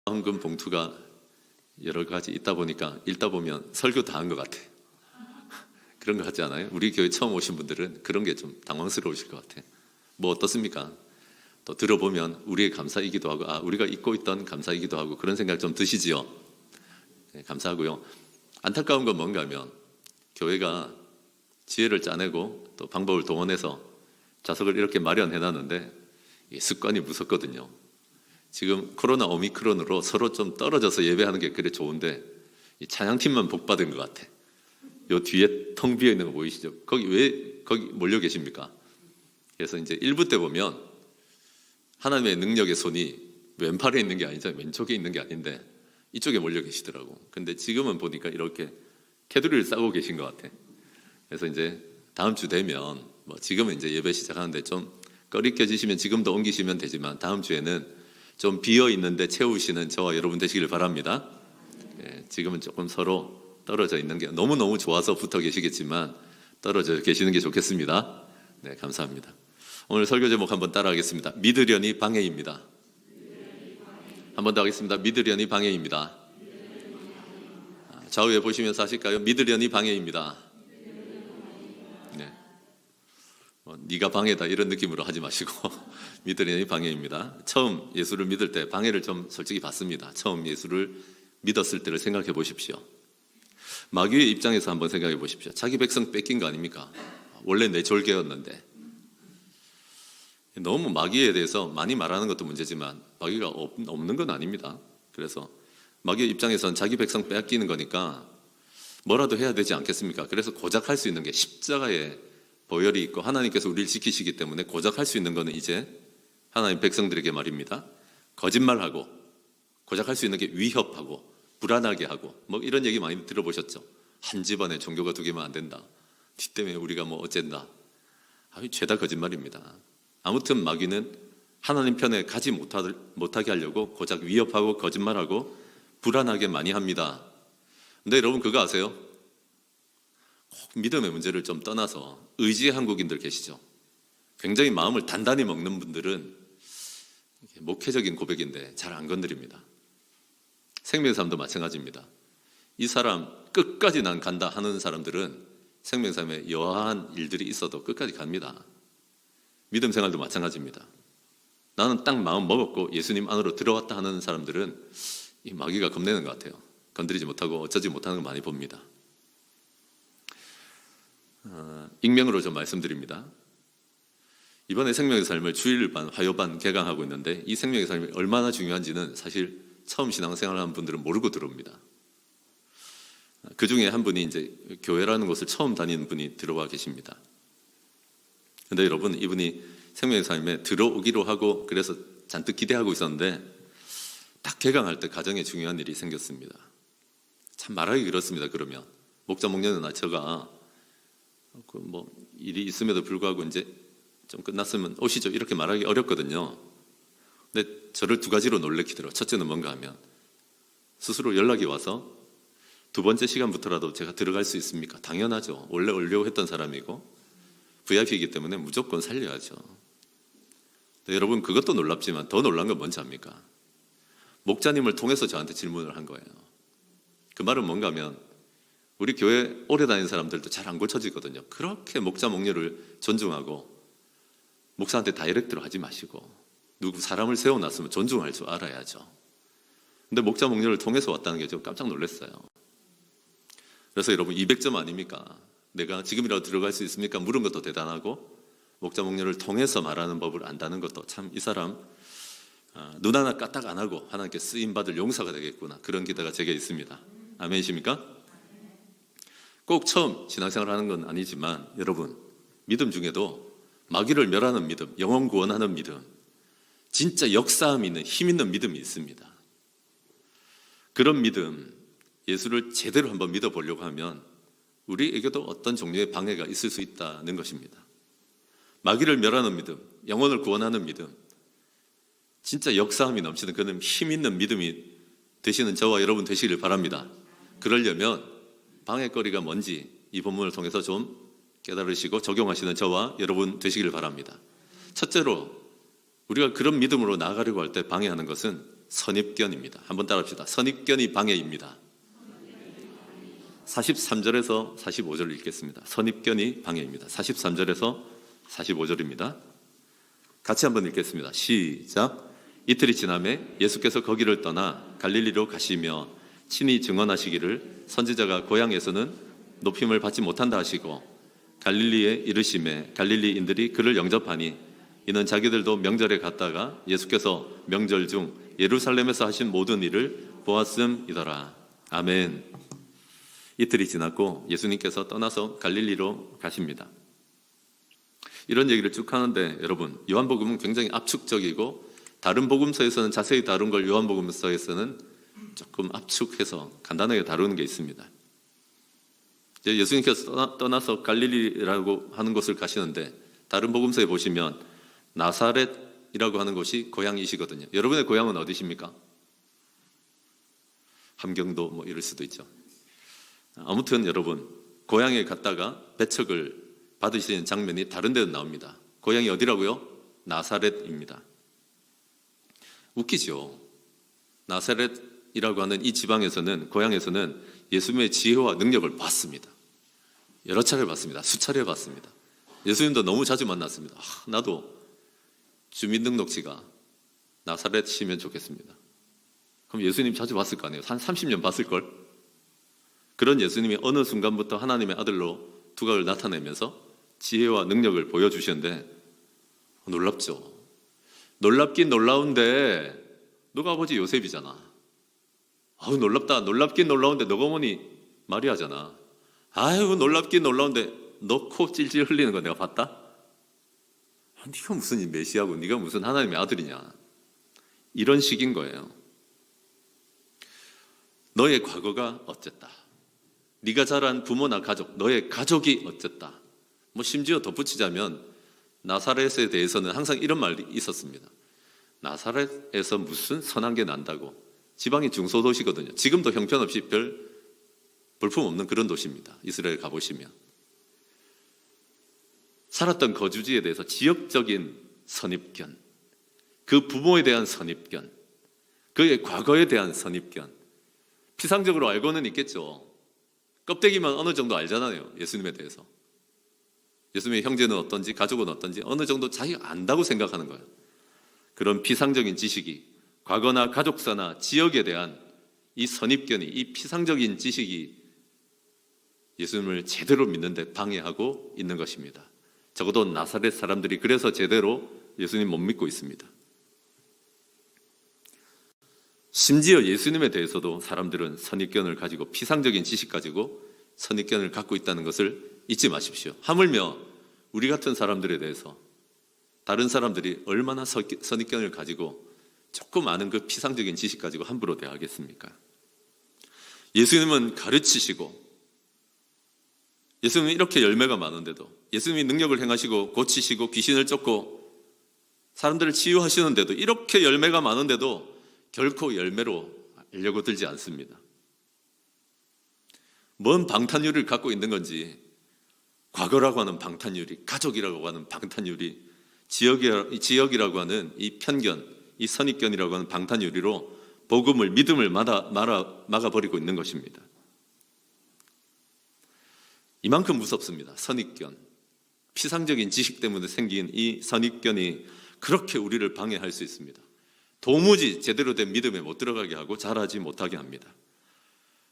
헌금 봉투가 여러 가지 있다 보니까 읽다 보면 설교 다 한 것 같아. 그런 거 같지 않아요? 우리 교회 처음 오신 분들은 그런 게 좀 당황스러우실 것 같아. 뭐 어떻습니까? 또 들어보면 우리의 감사이기도 하고, 우리가 잊고 있던 감사이기도 하고, 그런 생각 좀 드시지요? 네, 감사하고요. 안타까운 건 뭔가 하면 교회가 지혜를 짜내고 또 방법을 동원해서 좌석을 이렇게 마련해 놨는데 이게 습관이 무섭거든요. 지금 코로나 오미크론으로 서로 좀 떨어져서 예배하는 게 그래 좋은데 이 찬양팀만 복 받은 것 같아. 요 뒤에 텅 비어 있는 거 보이시죠? 왜 거기 몰려 계십니까? 그래서 이제 1부 때 보면 하나님의 능력의 손이 왼팔에 있는 게 아니죠. 왼쪽에 있는 게 아닌데 이쪽에 몰려 계시더라고. 근데 지금은 보니까 이렇게 테두리를 싸고 계신 것 같아. 그래서 이제 다음 주 되면 지금은 이제 예배 시작하는데 좀 꺼리껴지시면 지금도 옮기시면 되지만 다음 주에는 좀 비어 있는데 채우시는 저와 여러분 되시길 바랍니다. 지금은 조금 서로 떨어져 있는 게 너무너무 좋아서 붙어 계시겠지만 떨어져 계시는 게 좋겠습니다. 네, 감사합니다. 오늘 설교 제목 한번 따라하겠습니다. 믿으려니 방해입니다. 한 번 더 하겠습니다. 믿으려니 방해입니다. 좌우에 보시면서 하실까요? 믿으려니 방해입니다. 네. 네가 방해다 이런 느낌으로 하지 마시고 믿으려니 방해입니다. 처음 예수를 믿을 때 방해를 좀 솔직히 받습니다. 처음 예수를 믿었을 때를 생각해 보십시오. 마귀의 입장에서 한번 생각해 보십시오. 자기 백성 뺏긴 거 아닙니까? 원래 내 졸개였는데. 너무 마귀에 대해서 많이 말하는 것도 문제지만 마귀가 없는 건 아닙니다. 그래서 마귀의 입장에서는 자기 백성 빼앗기는 거니까 뭐라도 해야 되지 않겠습니까? 그래서 고작 할 수 있는 게 십자가에 보혈이 있고 하나님께서 우리를 지키시기 때문에 고작 할 수 있는 거는 이제 하나님 백성들에게 말입니다. 거짓말하고 고작 할 수 있는 게 위협하고 불안하게 하고 이런 얘기 많이 들어보셨죠? 한 집안에 종교가 두 개면 안 된다. 뒤 때문에 우리가 어쨌다. 죄다 거짓말입니다. 아무튼 마귀는 하나님 편에 가지 못하게 하려고 고작 위협하고 거짓말하고 불안하게 많이 합니다. 근데 여러분 그거 아세요? 꼭 믿음의 문제를 좀 떠나서 의지의 한국인들 계시죠? 굉장히 마음을 단단히 먹는 분들은 목회적인 고백인데 잘 안 건드립니다. 생명사람도 마찬가지입니다. 이 사람 끝까지 난 간다 하는 사람들은 생명사람에 여하한 일들이 있어도 끝까지 갑니다. 믿음 생활도 마찬가지입니다. 나는 딱 마음 먹었고 예수님 안으로 들어왔다 하는 사람들은 이 마귀가 겁내는 것 같아요. 건드리지 못하고 어쩌지 못하는 거 많이 봅니다. 익명으로 좀 말씀드립니다. 이번에 생명의 삶을 주일반, 화요반 개강하고 있는데 이 생명의 삶이 얼마나 중요한지는 사실 처음 신앙생활하는 분들은 모르고 들어옵니다. 그 중에 한 분이 이제 교회라는 곳을 처음 다니는 분이 들어와 계십니다. 근데 여러분 이분이 생명의 삶에 들어오기로 하고 그래서 잔뜩 기대하고 있었는데 딱 개강할 때 가정에 중요한 일이 생겼습니다. 참 말하기 그렇습니다. 그러면 목자 목녀는 제가 일이 있음에도 불구하고 이제 좀 끝났으면 오시죠 이렇게 말하기 어렵거든요. 근데 저를 두 가지로 놀래키더라고요. 첫째는 뭔가 하면 스스로 연락이 와서 두 번째 시간부터라도 제가 들어갈 수 있습니까? 당연하죠. 원래 오려고 했던 사람이고 VIP이기 때문에 무조건 살려야죠. 여러분 그것도 놀랍지만 더 놀란 건 뭔지 압니까? 목자님을 통해서 저한테 질문을 한 거예요. 그 말은 뭔가 하면 우리 교회 오래 다니는 사람들도 잘 안 고쳐지거든요. 그렇게 목자 목녀를 존중하고 목사한테 다이렉트로 하지 마시고 누구 사람을 세워놨으면 존중할 줄 알아야죠. 근데 목자 목녀를 통해서 왔다는 게 좀 깜짝 놀랐어요. 그래서 여러분 200점 아닙니까? 내가 지금이라도 들어갈 수 있습니까? 물은 것도 대단하고 목자 목녀를 통해서 말하는 법을 안다는 것도 참 이 사람 눈 하나 까딱 안 하고 하나님께 쓰임받을 용사가 되겠구나 그런 기대가 제게 있습니다. 아멘이십니까? 꼭 처음 신앙생활을 하는 건 아니지만 여러분 믿음 중에도 마귀를 멸하는 믿음, 영혼 구원하는 믿음, 진짜 역사함 있는 힘 있는 믿음이 있습니다. 그런 믿음, 예수를 제대로 한번 믿어보려고 하면 우리에게도 어떤 종류의 방해가 있을 수 있다는 것입니다. 마귀를 멸하는 믿음, 영혼을 구원하는 믿음, 진짜 역사함이 넘치는 그런 힘 있는 믿음이 되시는 저와 여러분 되시길 바랍니다. 그러려면 방해거리가 뭔지 이 본문을 통해서 좀 깨달으시고 적용하시는 저와 여러분 되시길 바랍니다. 첫째로 우리가 그런 믿음으로 나아가려고 할 때 방해하는 것은 선입견입니다. 한번 따라합시다. 선입견이 방해입니다. 43절에서 45절 읽겠습니다. 선입견이 방해입니다. 43절에서 45절입니다. 같이 한번 읽겠습니다. 시작. 이틀이 지나매 예수께서 거기를 떠나 갈릴리로 가시며 친히 증언하시기를 선지자가 고향에서는 높임을 받지 못한다 하시고 갈릴리에 이르시매 갈릴리인들이 그를 영접하니 이는 자기들도 명절에 갔다가 예수께서 명절 중 예루살렘에서 하신 모든 일을 보았음이더라. 아멘. 이틀이 지났고 예수님께서 떠나서 갈릴리로 가십니다. 이런 얘기를 쭉 하는데 여러분, 요한복음은 굉장히 압축적이고 다른 복음서에서는 자세히 다룬 걸 요한복음서에서는 조금 압축해서 간단하게 다루는 게 있습니다. 예수님께서 떠나서 갈릴리라고 하는 곳을 가시는데 다른 복음서에 보시면 나사렛이라고 하는 곳이 고향이시거든요. 여러분의 고향은 어디십니까? 함경도 뭐 이럴 수도 있죠. 아무튼 여러분, 고향에 갔다가 배척을 받으시는 장면이 다른 데도 나옵니다. 고향이 어디라고요? 나사렛입니다. 웃기죠. 나사렛이라고 하는 이 지방에서는, 고향에서는 예수님의 지혜와 능력을 봤습니다. 여러 차례 봤습니다. 수차례 봤습니다. 예수님도 너무 자주 만났습니다. 나도 주민등록지가 나사렛이면 좋겠습니다. 그럼 예수님 자주 봤을 거 아니에요? 한 30년 봤을걸? 그런 예수님이 어느 순간부터 하나님의 아들로 두각을 나타내면서 지혜와 능력을 보여주시는데 놀랍죠. 놀랍긴 놀라운데 너가 아버지 요셉이잖아. 아우 놀랍다. 놀랍긴 놀라운데 너가 어머니 마리아잖아. 아유 놀랍긴 놀라운데 너 코 찔찔 흘리는 거 내가 봤다? 네가 무슨 메시아고 네가 무슨 하나님의 아들이냐. 이런 식인 거예요. 너의 과거가 어쨌다. 네가 자란 부모나 가족, 너의 가족이 어쨌다. 뭐 심지어 덧붙이자면 나사렛에 대해서는 항상 이런 말이 있었습니다. 나사렛에서 무슨 선한 게 난다고. 지방이 중소도시거든요. 지금도 형편없이 별 볼품 없는 그런 도시입니다. 이스라엘 가보시면. 살았던 거주지에 대해서 지역적인 선입견, 그 부모에 대한 선입견, 그의 과거에 대한 선입견, 피상적으로 알고는 있겠죠. 껍데기만 어느 정도 알잖아요. 예수님에 대해서. 예수님의 형제는 어떤지, 가족은 어떤지 어느 정도 자기가 안다고 생각하는 거예요. 그런 피상적인 지식이, 과거나 가족사나 지역에 대한 이 선입견이, 이 피상적인 지식이 예수님을 제대로 믿는데 방해하고 있는 것입니다. 적어도 나사렛 사람들이 그래서 제대로 예수님 못 믿고 있습니다. 심지어 예수님에 대해서도 사람들은 선입견을 가지고, 피상적인 지식 가지고 선입견을 갖고 있다는 것을 잊지 마십시오. 하물며 우리 같은 사람들에 대해서 다른 사람들이 얼마나 선입견을 가지고 조금 아는 그 피상적인 지식 가지고 함부로 대하겠습니까? 예수님은 가르치시고, 예수님은 이렇게 열매가 많은데도, 예수님이 능력을 행하시고 고치시고 귀신을 쫓고 사람들을 치유하시는데도, 이렇게 열매가 많은데도 결코 열매로 알려고 들지 않습니다. 뭔 방탄유리를 갖고 있는 건지, 과거라고 하는 방탄유리, 가족이라고 하는 방탄유리, 지역이라고 하는 이 편견, 이 선입견이라고 하는 방탄유리로 복음을, 믿음을 막아버리고 있는 것입니다. 이만큼 무섭습니다. 선입견, 피상적인 지식 때문에 생긴 이 선입견이 그렇게 우리를 방해할 수 있습니다. 도무지 제대로 된 믿음에 못 들어가게 하고 자라지 못하게 합니다.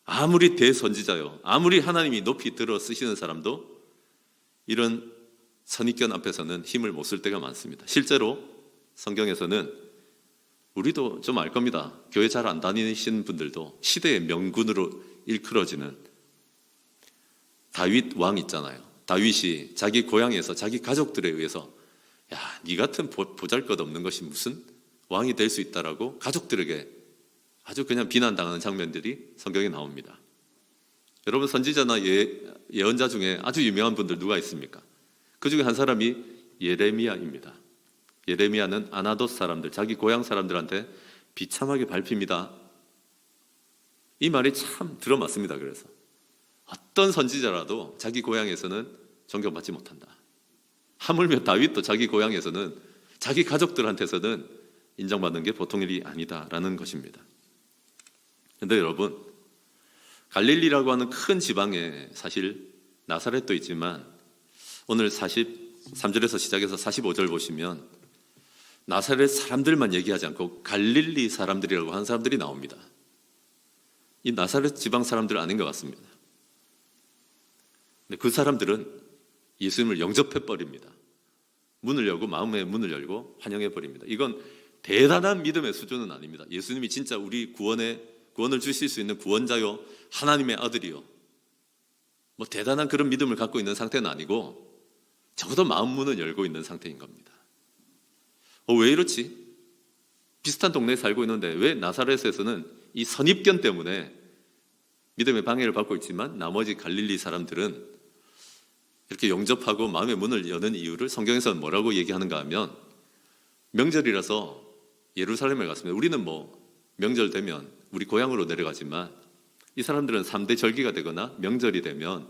아무리 대선지자요, 아무리 하나님이 높이 들어 쓰시는 사람도 이런 선입견 앞에서는 힘을 못 쓸 때가 많습니다. 실제로 성경에서는, 우리도 좀 알 겁니다. 교회 잘 안 다니시는 분들도 시대의 명군으로 일컬어지는 다윗 왕 있잖아요. 다윗이 자기 고향에서 자기 가족들에 의해서 야, 네 같은 보잘것없는 것이 무슨 왕이 될 수 있다라고 가족들에게 아주 그냥 비난당하는 장면들이 성경에 나옵니다. 여러분, 선지자나 예언자 중에 아주 유명한 분들 누가 있습니까? 그 중에 한 사람이 예레미야입니다. 예레미야는 아나돗 사람들, 자기 고향 사람들한테 비참하게 밟힙니다. 이 말이 참 들어맞습니다. 그래서 어떤 선지자라도 자기 고향에서는 존경받지 못한다. 하물며 다윗도 자기 고향에서는, 자기 가족들한테서는 인정받는 게 보통 일이 아니다라는 것입니다. 그런데 여러분, 갈릴리라고 하는 큰 지방에 사실 나사렛도 있지만 오늘 43절에서 시작해서 45절 보시면 나사렛 사람들만 얘기하지 않고 갈릴리 사람들이라고 하는 사람들이 나옵니다. 이 나사렛 지방 사람들 아닌 것 같습니다. 근데 그 사람들은 예수님을 영접해버립니다. 문을 열고 마음의 문을 열고 환영해버립니다. 이건 대단한 믿음의 수준은 아닙니다. 예수님이 진짜 우리 구원을 주실 수 있는 구원자요 하나님의 아들이요 뭐 대단한 그런 믿음을 갖고 있는 상태는 아니고 적어도 마음 문을 열고 있는 상태인 겁니다. 왜 이렇지? 비슷한 동네에 살고 있는데 왜 나사렛에서는 이 선입견 때문에 믿음의 방해를 받고 있지만 나머지 갈릴리 사람들은 이렇게 영접하고 마음의 문을 여는 이유를 성경에서는 뭐라고 얘기하는가 하면 명절이라서 예루살렘에 갔습니다. 우리는 뭐 명절 되면 우리 고향으로 내려가지만 이 사람들은 3대 절기가 되거나 명절이 되면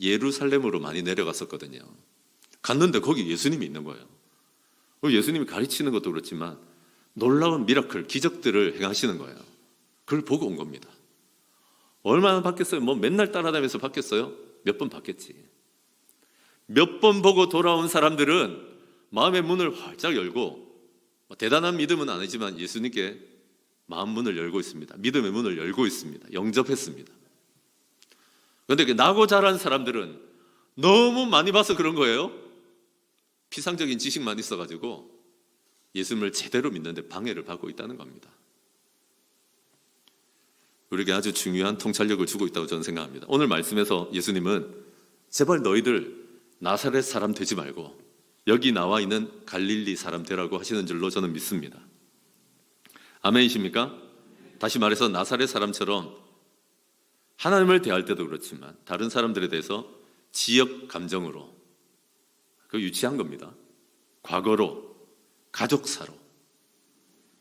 예루살렘으로 많이 내려갔었거든요. 갔는데 거기 예수님이 있는 거예요. 예수님이 가르치는 것도 그렇지만 놀라운 미라클, 기적들을 행하시는 거예요. 그걸 보고 온 겁니다. 얼마나 받겠어요? 뭐 맨날 따라다니면서 받겠어요? 몇 번 받겠지. 몇 번 보고 돌아온 사람들은 마음의 문을 활짝 열고 대단한 믿음은 아니지만 예수님께 마음 문을 열고 있습니다. 믿음의 문을 열고 있습니다. 영접했습니다. 그런데 나고 자란 사람들은 너무 많이 봐서 그런 거예요. 피상적인 지식만 있어가지고 예수님을 제대로 믿는데 방해를 받고 있다는 겁니다. 우리에게 아주 중요한 통찰력을 주고 있다고 저는 생각합니다. 오늘 말씀에서 예수님은 제발 너희들 나사렛 사람 되지 말고 여기 나와 있는 갈릴리 사람 되라고 하시는 줄로 저는 믿습니다. 아멘이십니까? 다시 말해서 나사렛 사람처럼 하나님을 대할 때도 그렇지만 다른 사람들에 대해서 지역 감정으로 그 유치한 겁니다. 과거로, 가족사로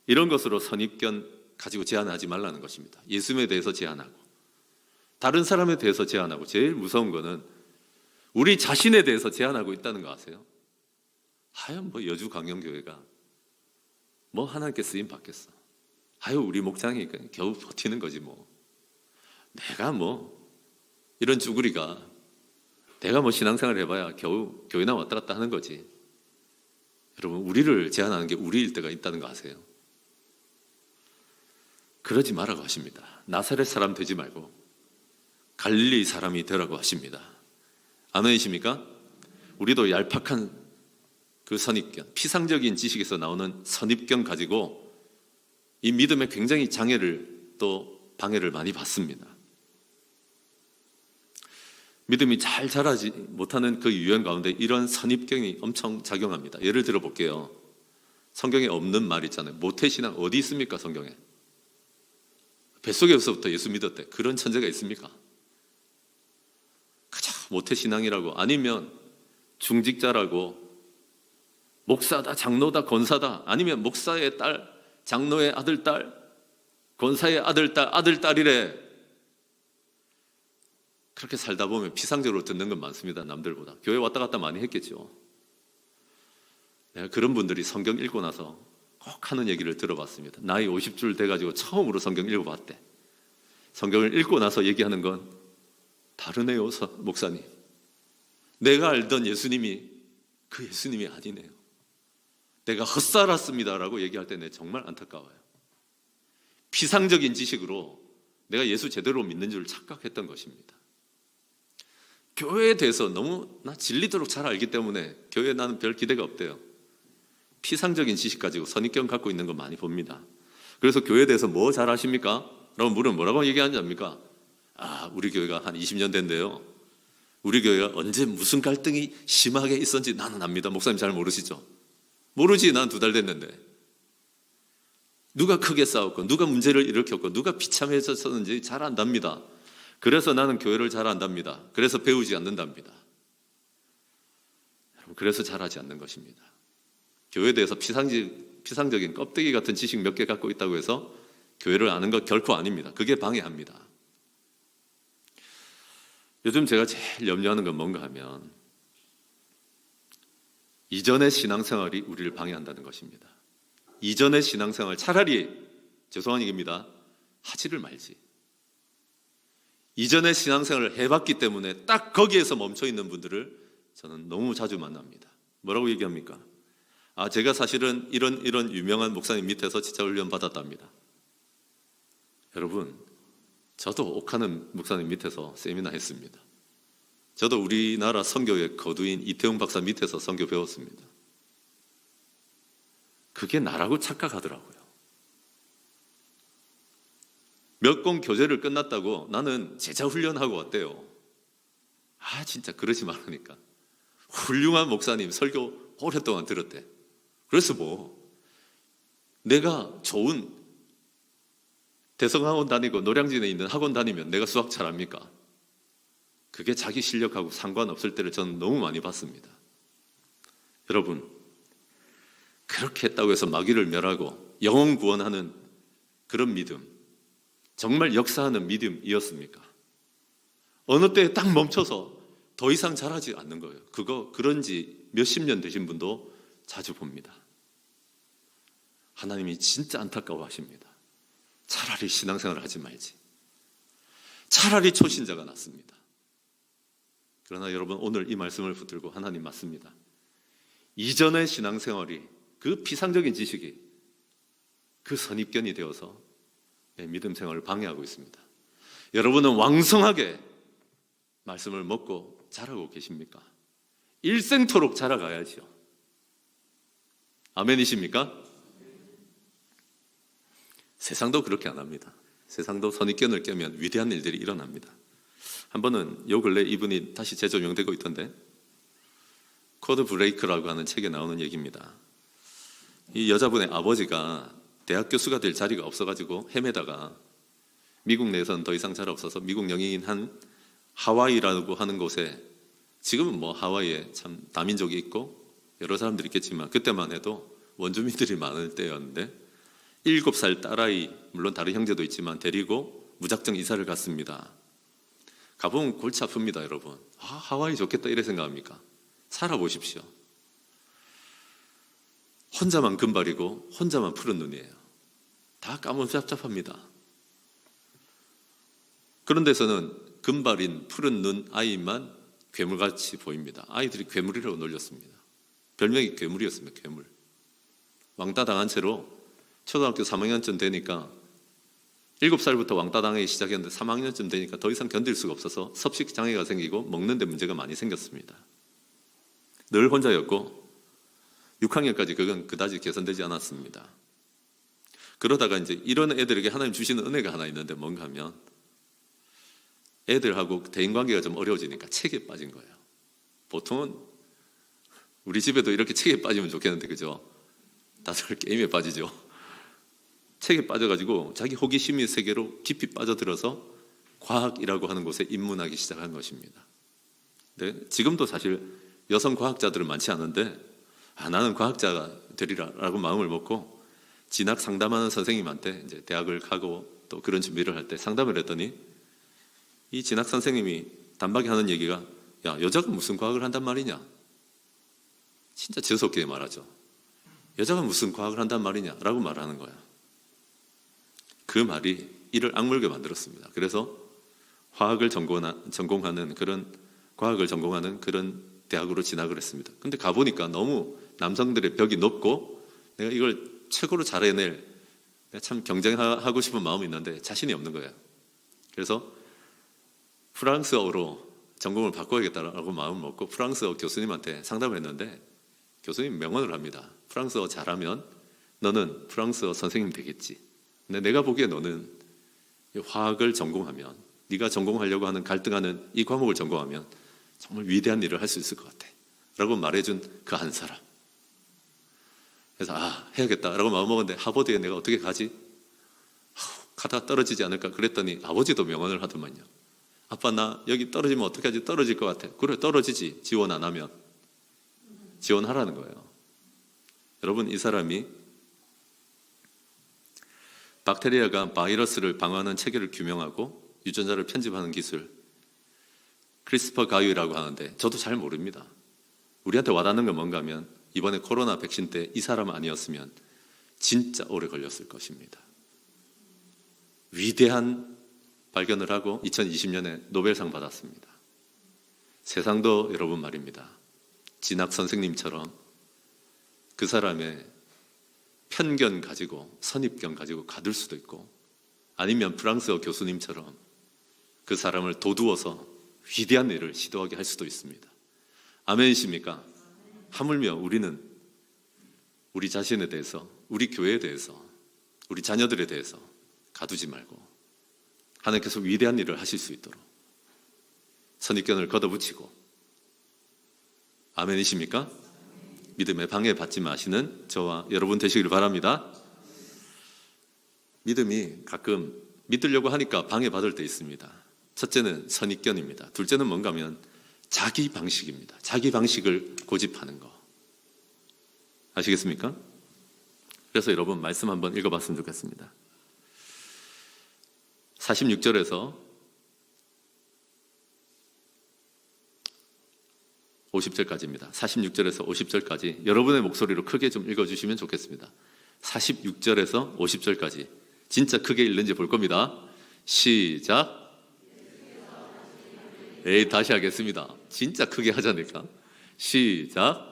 이런 것으로 선입견 가지고 제한하지 말라는 것입니다. 예수님에 대해서 제한하고 다른 사람에 대해서 제한하고 제일 무서운 거는 우리 자신에 대해서 제한하고 있다는 거 아세요? 하여 뭐 여주광영교회가 뭐 하나님께 쓰임 받겠어. 하여 우리 목장이니까 겨우 버티는 거지 뭐. 내가 뭐 이런 쭈구리가 내가 뭐 신앙생활을 해봐야 겨우 교회나 왔다 갔다 하는 거지. 여러분 우리를 제한하는 게 우리일 때가 있다는 거 아세요? 그러지 말라고 하십니다. 나사렛 사람 되지 말고 갈릴리 사람이 되라고 하십니다. 아멘이십니까? 우리도 얄팍한 그 선입견, 피상적인 지식에서 나오는 선입견 가지고 이 믿음에 굉장히 장애를 또 방해를 많이 받습니다. 믿음이 잘 자라지 못하는 그 유형 가운데 이런 선입견이 엄청 작용합니다. 예를 들어 볼게요. 성경에 없는 말 있잖아요. 모태신앙 어디 있습니까? 성경에. 뱃속에서부터 예수 믿었대. 그런 천재가 있습니까? 가장 모태신앙이라고 아니면 중직자라고 목사다, 장로다, 권사다 아니면 목사의 딸, 장로의 아들, 딸, 권사의 아들, 딸, 아들, 딸이래. 그렇게 살다 보면 피상적으로 듣는 건 많습니다. 남들보다. 교회 왔다 갔다 많이 했겠죠. 내가 그런 분들이 성경 읽고 나서 꼭 하는 얘기를 들어봤습니다. 나이 50줄 돼가지고 처음으로 성경 읽어봤대. 성경을 읽고 나서 얘기하는 건 다르네요, 목사님. 내가 알던 예수님이 그 예수님이 아니네요. 내가 헛살았습니다라고 얘기할 때 내 정말 안타까워요. 피상적인 지식으로 내가 예수 제대로 믿는 줄 착각했던 것입니다. 교회에 대해서 너무 나 질리도록 잘 알기 때문에 교회에 나는 별 기대가 없대요. 피상적인 지식 가지고 선입견 갖고 있는 거 많이 봅니다. 그래서 교회에 대해서 뭐 잘 아십니까? 라고 물으면 뭐라고 얘기하는지 압니까? 우리 교회가 한 20년 된대요. 우리 교회가 언제 무슨 갈등이 심하게 있었는지 나는 압니다. 목사님 잘 모르시죠? 모르지. 난 2달 됐는데. 누가 크게 싸웠고 누가 문제를 일으켰고 누가 비참해졌었는지 잘 안답니다. 그래서 나는 교회를 잘 안답니다. 그래서 배우지 않는답니다. 그래서 잘하지 않는 것입니다. 교회에 대해서 피상적인 껍데기 같은 지식 몇 개 갖고 있다고 해서 교회를 아는 것 결코 아닙니다. 그게 방해합니다. 요즘 제가 제일 염려하는 건 뭔가 하면 이전의 신앙생활이 우리를 방해한다는 것입니다. 이전의 신앙생활 차라리 죄송한 얘기입니다. 하지를 말지. 이전의 신앙생활을 해봤기 때문에 딱 거기에서 멈춰있는 분들을 저는 너무 자주 만납니다. 뭐라고 얘기합니까? 제가 사실은 이런 유명한 목사님 밑에서 지자훈련 받았답니다. 여러분, 저도 옥하는 목사님 밑에서 세미나 했습니다. 저도 우리나라 선교의 거두인 이태용 박사 밑에서 선교 배웠습니다. 그게 나라고 착각하더라고요. 몇 권 교재를 끝났다고 나는 제자 훈련하고 왔대요. 진짜 그러지 말라니까. 훌륭한 목사님 설교 오랫동안 들었대. 그래서 내가 좋은 대성학원 다니고 노량진에 있는 학원 다니면 내가 수학 잘합니까? 그게 자기 실력하고 상관없을 때를 저는 너무 많이 봤습니다. 여러분, 그렇게 했다고 해서 마귀를 멸하고 영혼 구원하는 그런 믿음, 정말 역사하는 믿음이었습니까? 어느 때에 딱 멈춰서 더 이상 잘하지 않는 거예요. 그런 지 몇십 년 되신 분도 자주 봅니다. 하나님이 진짜 안타까워 하십니다. 차라리 신앙생활을 하지 말지. 차라리 초신자가 낫습니다. 그러나 여러분, 오늘 이 말씀을 붙들고 하나님 맞습니다. 이전의 신앙생활이 그 피상적인 지식이 그 선입견이 되어서 내 믿음 생활을 방해하고 있습니다. 여러분은 왕성하게 말씀을 먹고 자라고 계십니까? 일생토록 자라가야죠. 아멘이십니까? 세상도 그렇게 안 합니다. 세상도 선입견을 깨면 위대한 일들이 일어납니다. 한 번은 요 근래 이분이 다시 재조명되고 있던데, 코드 브레이크라고 하는 책에 나오는 얘기입니다. 이 여자분의 아버지가 대학 교수가 될 자리가 없어가지고 헤매다가 미국 내에서는 더 이상 잘 없어서 미국 영향인 한 하와이라고 하는 곳에, 지금은 하와이에 참 다민족이 있고 여러 사람들이 있겠지만 그때만 해도 원주민들이 많을 때였는데 7살 딸아이, 물론 다른 형제도 있지만 데리고 무작정 이사를 갔습니다. 가보면 골치 아픕니다, 여러분. 하와이 좋겠다 이래 생각합니까? 살아보십시오. 혼자만 금발이고 혼자만 푸른 눈이에요. 다 까무잡잡합니다. 그런 데서는 금발인 푸른 눈 아이만 괴물같이 보입니다. 아이들이 괴물이라고 놀렸습니다. 별명이 괴물이었습니다. 괴물. 왕따 당한 채로 초등학교 3학년쯤 되니까 7살부터 왕따 당하기 시작했는데 3학년쯤 되니까 더 이상 견딜 수가 없어서 섭식 장애가 생기고 먹는 데 문제가 많이 생겼습니다. 늘 혼자였고 6학년까지 그건 그다지 개선되지 않았습니다. 그러다가 이제 이런 애들에게 하나님 주시는 은혜가 하나 있는데 뭔가 하면 애들하고 대인관계가 좀 어려워지니까 책에 빠진 거예요. 보통은 우리 집에도 이렇게 책에 빠지면 좋겠는데 그죠? 다들 게임에 빠지죠. 책에 빠져가지고 자기 호기심의 세계로 깊이 빠져들어서 과학이라고 하는 곳에 입문하기 시작한 것입니다. 근데 지금도 사실 여성 과학자들은 많지 않은데 나는 과학자가 되리라라고 마음을 먹고 진학 상담하는 선생님한테 이제 대학을 가고 또 그런 준비를 할 때 상담을 했더니 이 진학 선생님이 단박에 하는 얘기가 야, 여자가 무슨 과학을 한단 말이냐? 진짜 재수없게 말하죠. 여자가 무슨 과학을 한단 말이냐? 라고 말하는 거야. 그 말이 이를 악물게 만들었습니다. 그래서 과학을 전공하는 그런 과학을 전공하는 그런 대학으로 진학을 했습니다. 근데 가보니까 너무 남성들의 벽이 높고 내가 이걸 최고로 잘해낼 내가 참 경쟁하고 싶은 마음이 있는데 자신이 없는 거예요. 그래서 프랑스어로 전공을 바꿔야겠다라고 마음을 먹고 프랑스어 교수님한테 상담을 했는데 교수님 명언을 합니다. 프랑스어 잘하면 너는 프랑스어 선생님 되겠지. 근데 내가 보기에 너는 화학을 전공하면 네가 전공하려고 하는 갈등하는 이 과목을 전공하면 정말 위대한 일을 할 수 있을 것 같아 라고 말해준 그 한 사람. 그래서 해야겠다라고 마음먹었는데 하버드에 내가 어떻게 가지? 가다가 떨어지지 않을까 그랬더니 아버지도 명언을 하더만요. 아빠 나 여기 떨어지면 어떻게 하지? 떨어질 것 같아. 그래 떨어지지. 지원 안 하면. 지원하라는 거예요. 여러분 이 사람이 박테리아가 바이러스를 방어하는 체계를 규명하고 유전자를 편집하는 기술 크리스퍼 가유라고 하는데 저도 잘 모릅니다. 우리한테 와닿는 건 뭔가 하면 이번에 코로나 백신 때 이 사람 아니었으면 진짜 오래 걸렸을 것입니다. 위대한 발견을 하고 2020년에 노벨상 받았습니다. 세상도 여러분 말입니다. 진학 선생님처럼 그 사람의 편견 가지고 선입견 가지고 가둘 수도 있고, 아니면 프랑스어 교수님처럼 그 사람을 도두어서 위대한 일을 시도하게 할 수도 있습니다. 아멘이십니까? 하물며 우리는 우리 자신에 대해서, 우리 교회에 대해서, 우리 자녀들에 대해서 가두지 말고 하나님께서 위대한 일을 하실 수 있도록 선입견을 걷어붙이고, 아멘이십니까? 믿음에 방해받지 마시는 저와 여러분 되시기를 바랍니다. 믿음이 가끔 믿으려고 하니까 방해받을 때 있습니다. 첫째는 선입견입니다. 둘째는 뭔가 하면 자기 방식입니다. 자기 방식을 고집하는 거. 아시겠습니까? 그래서 여러분 말씀 한번 읽어봤으면 좋겠습니다. 46절에서 50절까지입니다. 46절에서 50절까지 여러분의 목소리로 크게 좀 읽어주시면 좋겠습니다. 46절에서 50절까지 진짜 크게 읽는지 볼 겁니다. 시작. 다시 하겠습니다. 진짜 크게 하자니까. 시작.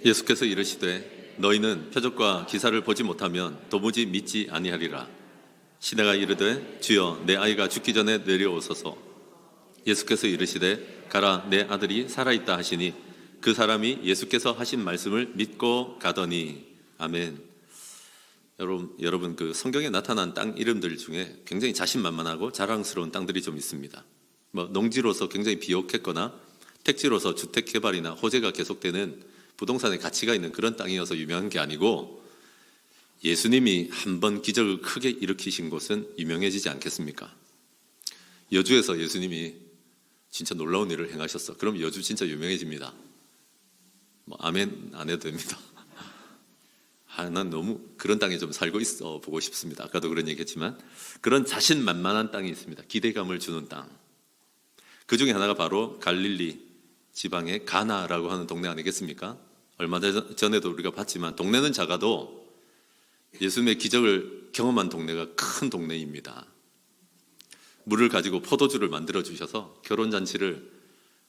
예수께서 이르시되 너희는 표적과 기사를 보지 못하면 도무지 믿지 아니하리라. 시내가 이르되 주여 내 아이가 죽기 전에 내려오소서. 예수께서 이르시되 가라 내 아들이 살아있다 하시니 그 사람이 예수께서 하신 말씀을 믿고 가더니. 아멘. 여러분 그 성경에 나타난 땅 이름들 중에 굉장히 자신만만하고 자랑스러운 땅들이 좀 있습니다. 농지로서 굉장히 비옥했거나 택지로서 주택 개발이나 호재가 계속되는 부동산의 가치가 있는 그런 땅이어서 유명한 게 아니고, 예수님이 한번 기적을 크게 일으키신 곳은 유명해지지 않겠습니까? 여주에서 예수님이 진짜 놀라운 일을 행하셨어. 그럼 여주 진짜 유명해집니다. 아멘 안 해도 됩니다. 난 너무 그런 땅에 좀 살고 있어 보고 싶습니다. 아까도 그런 얘기했지만 그런 자신만만한 땅이 있습니다. 기대감을 주는 땅. 그 중에 하나가 바로 갈릴리 지방의 가나라고 하는 동네 아니겠습니까? 얼마 전에도 우리가 봤지만 동네는 작아도 예수님의 기적을 경험한 동네가 큰 동네입니다. 물을 가지고 포도주를 만들어 주셔서 결혼잔치를,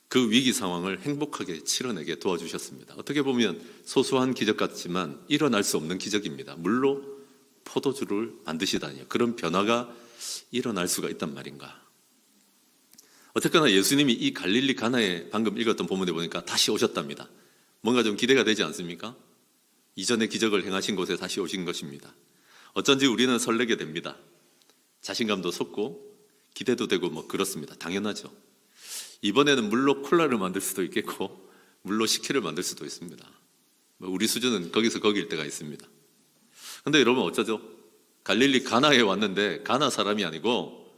그 위기 상황을 행복하게 치러내게 도와주셨습니다. 어떻게 보면 소소한 기적 같지만 일어날 수 없는 기적입니다. 물로 포도주를 만드시다니요. 그런 변화가 일어날 수가 있단 말인가. 어쨌거나 예수님이 이 갈릴리 가나에 방금 읽었던 본문에 보니까 다시 오셨답니다. 뭔가 좀 기대가 되지 않습니까? 이전에 기적을 행하신 곳에 다시 오신 것입니다. 어쩐지 우리는 설레게 됩니다. 자신감도 솟고 기대도 되고 그렇습니다. 당연하죠. 이번에는 물로 콜라를 만들 수도 있겠고 물로 식혜를 만들 수도 있습니다. 우리 수준은 거기서 거기일 때가 있습니다. 그런데 여러분 어쩌죠? 갈릴리 가나에 왔는데 가나 사람이 아니고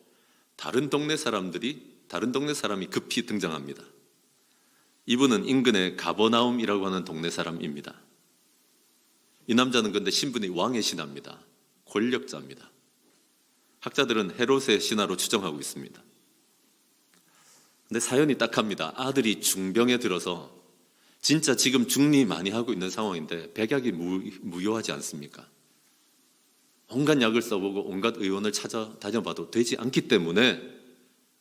다른 동네 사람이 급히 등장합니다. 이분은 인근의 가버나움이라고 하는 동네 사람입니다. 이 남자는 근데 신분이 왕의 신하입니다. 권력자입니다. 학자들은 헤롯의 신하로 추정하고 있습니다. 근데 사연이 딱합니다. 아들이 중병에 들어서 진짜 지금 중리 많이 하고 있는 상황인데 백약이 무효하지 않습니까? 온갖 약을 써보고 온갖 의원을 찾아다녀봐도 되지 않기 때문에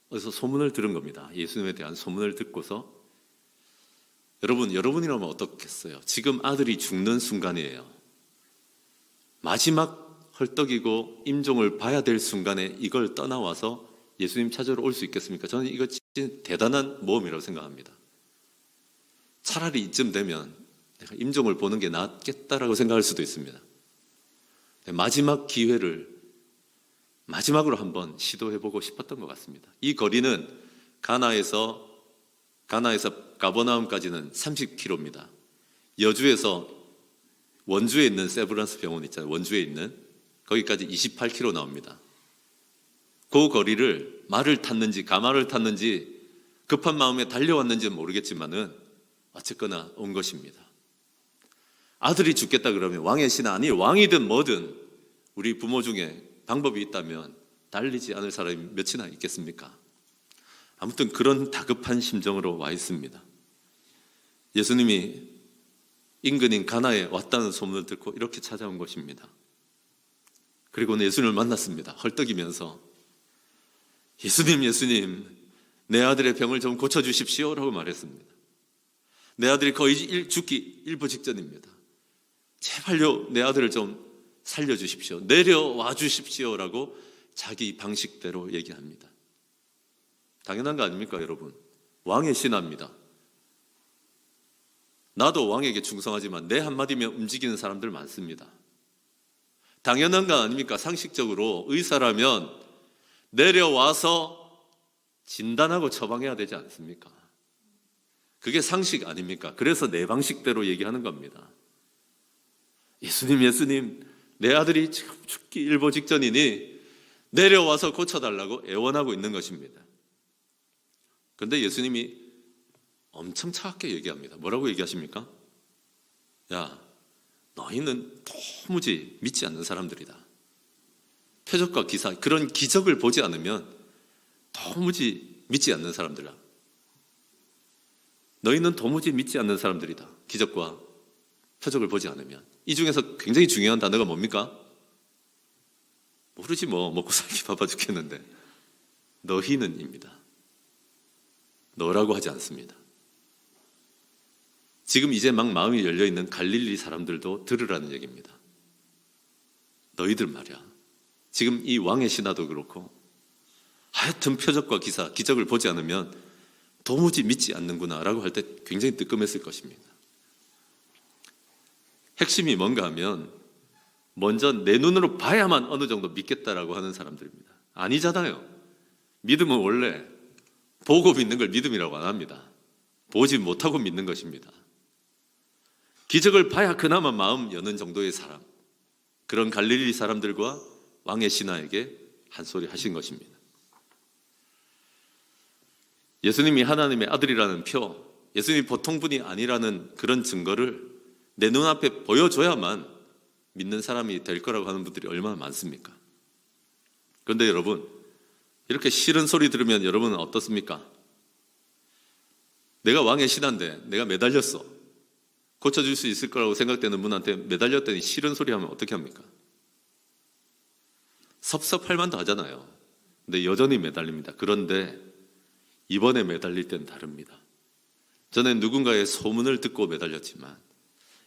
어디서 소문을 들은 겁니다. 예수님에 대한 소문을 듣고서 여러분이라면 어떻겠어요? 지금 아들이 죽는 순간이에요. 마지막 헐떡이고 임종을 봐야 될 순간에 이걸 떠나와서 예수님 찾으러 올 수 있겠습니까? 저는 이거 진짜 대단한 모험이라고 생각합니다. 차라리 이쯤 되면 내가 임종을 보는 게 낫겠다라고 생각할 수도 있습니다. 마지막 기회를 마지막으로 한번 시도해보고 싶었던 것 같습니다. 이 거리는 가나에서 가버나움까지는 30km입니다. 여주에서 원주에 있는 세브란스 병원 있잖아요. 원주에 있는 거기까지 28km 나옵니다. 그 거리를 말을 탔는지 가마를 탔는지 급한 마음에 달려왔는지는 모르겠지만은 어쨌거나 온 것입니다. 아들이 죽겠다 그러면 왕의 신하, 아니 왕이든 뭐든 우리 부모 중에 방법이 있다면 달리지 않을 사람이 몇이나 있겠습니까? 아무튼 그런 다급한 심정으로 와 있습니다. 예수님이 인근인 가나에 왔다는 소문을 듣고 이렇게 찾아온 것입니다. 그리고는 예수님을 만났습니다. 헐떡이면서 예수님, 내 아들의 병을 좀 고쳐주십시오 라고 말했습니다. 내 아들이 거의 죽기 일부 직전입니다. 제발요, 내 아들을 좀 살려주십시오. 내려와 주십시오 라고 자기 방식대로 얘기합니다. 당연한 거 아닙니까, 여러분? 왕의 신하입니다. 나도 왕에게 충성하지만 내 한마디면 움직이는 사람들 많습니다. 당연한 거 아닙니까? 상식적으로 의사라면 내려와서 진단하고 처방해야 되지 않습니까? 그게 상식 아닙니까? 그래서 내 방식대로 얘기하는 겁니다. 예수님, 내 아들이 지금 죽기 일보 직전이니 내려와서 고쳐달라고 애원하고 있는 것입니다. 그런데 예수님이 엄청 차갑게 얘기합니다. 뭐라고 얘기하십니까? 야, 너희는 도무지 믿지 않는 사람들이다. 표적과 기사, 그런 기적을 보지 않으면 도무지 믿지 않는 사람들이다. 너희는 도무지 믿지 않는 사람들이다. 기적과 표적을 보지 않으면. 이 중에서 굉장히 중요한 단어가 뭡니까? 모르지 뭐, 먹고 살기 바빠 죽겠는데. 너희는입니다. 너라고 하지 않습니다. 지금 이제 막 마음이 열려있는 갈릴리 사람들도 들으라는 얘기입니다. 너희들 말이야. 지금 이 왕의 신하도 그렇고 하여튼 표적과 기사, 기적을 보지 않으면 도무지 믿지 않는구나 라고 할 때 굉장히 뜨끔했을 것입니다. 핵심이 뭔가 하면 먼저 내 눈으로 봐야만 어느 정도 믿겠다라고 하는 사람들입니다. 아니잖아요. 믿음은 원래 보고 믿는 걸 믿음이라고 안 합니다. 보지 못하고 믿는 것입니다. 기적을 봐야 그나마 마음 여는 정도의 사람, 그런 갈릴리 사람들과 왕의 신하에게 한 소리 하신 것입니다. 예수님이 하나님의 아들이라는 표, 예수님이 보통 분이 아니라는 그런 증거를 내 눈앞에 보여줘야만 믿는 사람이 될 거라고 하는 분들이 얼마나 많습니까? 그런데 여러분, 이렇게 싫은 소리 들으면 여러분은 어떻습니까? 내가 왕의 신하인데 내가 매달렸어. 고쳐줄 수 있을 거라고 생각되는 분한테 매달렸더니 싫은 소리 하면 어떻게 합니까? 섭섭할 만도 하잖아요. 근데 여전히 매달립니다. 그런데 이번에 매달릴 땐 다릅니다. 전에 누군가의 소문을 듣고 매달렸지만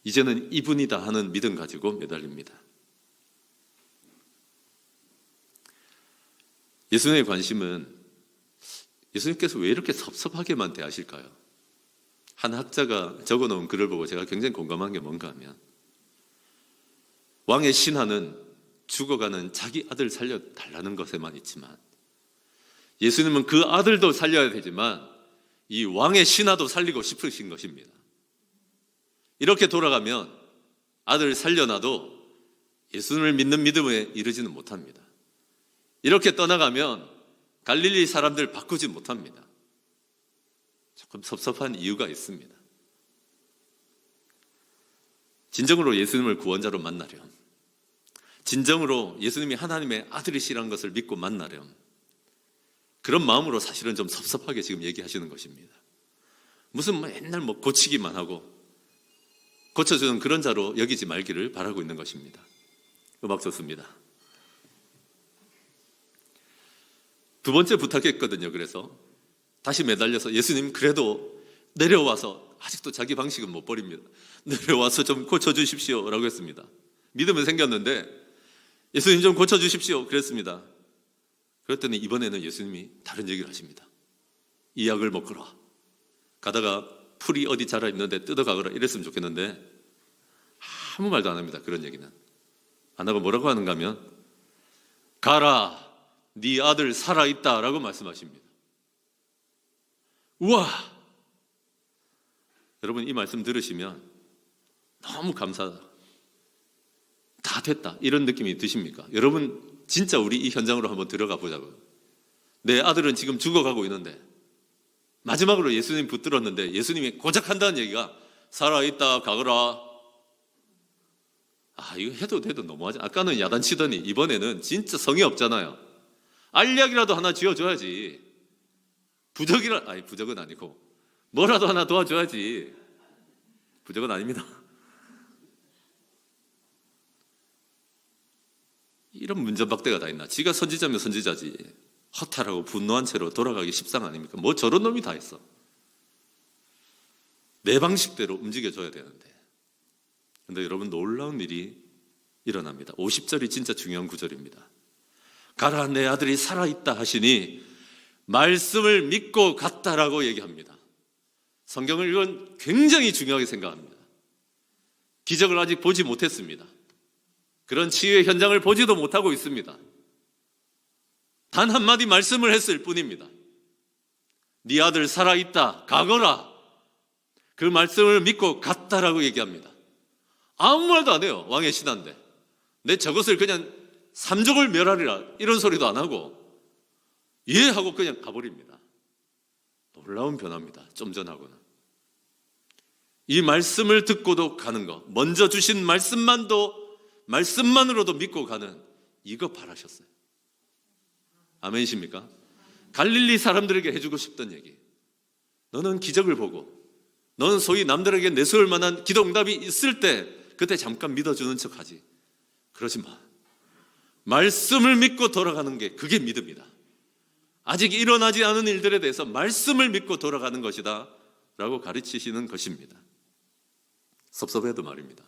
이제는 이분이다 하는 믿음 가지고 매달립니다. 예수님의 관심은 예수님께서 왜 이렇게 섭섭하게만 대하실까요? 한 학자가 적어놓은 글을 보고 제가 굉장히 공감한 게 뭔가 하면 왕의 신하는 죽어가는 자기 아들 살려달라는 것에만 있지만 예수님은 그 아들도 살려야 되지만 이 왕의 신하도 살리고 싶으신 것입니다. 이렇게 돌아가면 아들 살려놔도 예수님을 믿는 믿음에 이르지는 못합니다. 이렇게 떠나가면 갈릴리 사람들 바꾸지 못합니다. 조금 섭섭한 이유가 있습니다. 진정으로 예수님을 구원자로 만나렴, 진정으로 예수님이 하나님의 아들이시라는 것을 믿고 만나렴, 그런 마음으로 사실은 좀 섭섭하게 지금 얘기하시는 것입니다. 무슨 맨날 고치기만 하고 고쳐주는 그런 자로 여기지 말기를 바라고 있는 것입니다. 음악 좋습니다. 두 번째 부탁했거든요. 그래서 다시 매달려서 예수님 그래도 내려와서, 아직도 자기 방식은 못 버립니다. 내려와서 좀 고쳐주십시오 라고 했습니다. 믿음은 생겼는데 예수님 좀 고쳐주십시오 그랬습니다. 그랬더니 이번에는 예수님이 다른 얘기를 하십니다. 이 약을 먹거라. 가다가 풀이 어디 자라있는데 뜯어가거라 이랬으면 좋겠는데 아무 말도 안 합니다. 그런 얘기는 안 하고 뭐라고 하는가 하면 가라, 네 아들 살아있다 라고 말씀하십니다. 우와! 여러분 이 말씀 들으시면 너무 감사하다, 다 됐다 이런 느낌이 드십니까? 여러분 진짜 우리 이 현장으로 한번 들어가 보자고요. 내 아들은 지금 죽어가고 있는데 마지막으로 예수님 붙들었는데 예수님이 고작 한다는 얘기가 살아있다 가거라. 이거 해도 돼도 너무하지. 아까는 야단치더니 이번에는 진짜 성의 없잖아요. 알약이라도 하나 쥐어줘야지. 부적은 아니고 뭐라도 하나 도와줘야지. 부적은 아닙니다. 이런 문전박대가 다 있나. 지가 선지자면 선지자지. 허탈하고 분노한 채로 돌아가기 십상 아닙니까? 뭐 저런 놈이 다 있어. 내 방식대로 움직여줘야 되는데. 근데 여러분, 놀라운 일이 일어납니다. 50절이 진짜 중요한 구절입니다. 가라, 내 아들이 살아있다 하시니 말씀을 믿고 갔다라고 얘기합니다. 성경을 이건 굉장히 중요하게 생각합니다. 기적을 아직 보지 못했습니다. 그런 치유의 현장을 보지도 못하고 있습니다. 단 한마디 말씀을 했을 뿐입니다. 네 아들 살아있다 가거라. 그 말씀을 믿고 갔다라고 얘기합니다. 아무 말도 안 해요. 왕의 신하인데 내 저것을 그냥 삼족을 멸하리라 이런 소리도 안 하고 예 하고 그냥 가버립니다. 놀라운 변화입니다. 좀 전하고는. 이 말씀을 듣고도 가는 거, 먼저 주신 말씀만으로도 믿고 가는, 이거 바라셨어요. 아멘이십니까? 갈릴리 사람들에게 해주고 싶던 얘기. 너는 기적을 보고, 너는 소위 남들에게 내세울 만한 기도 응답이 있을 때 그때 잠깐 믿어주는 척하지. 그러지 마. 말씀을 믿고 돌아가는 게 그게 믿음이다. 아직 일어나지 않은 일들에 대해서 말씀을 믿고 돌아가는 것이다 라고 가르치시는 것입니다. 섭섭해도 말입니다.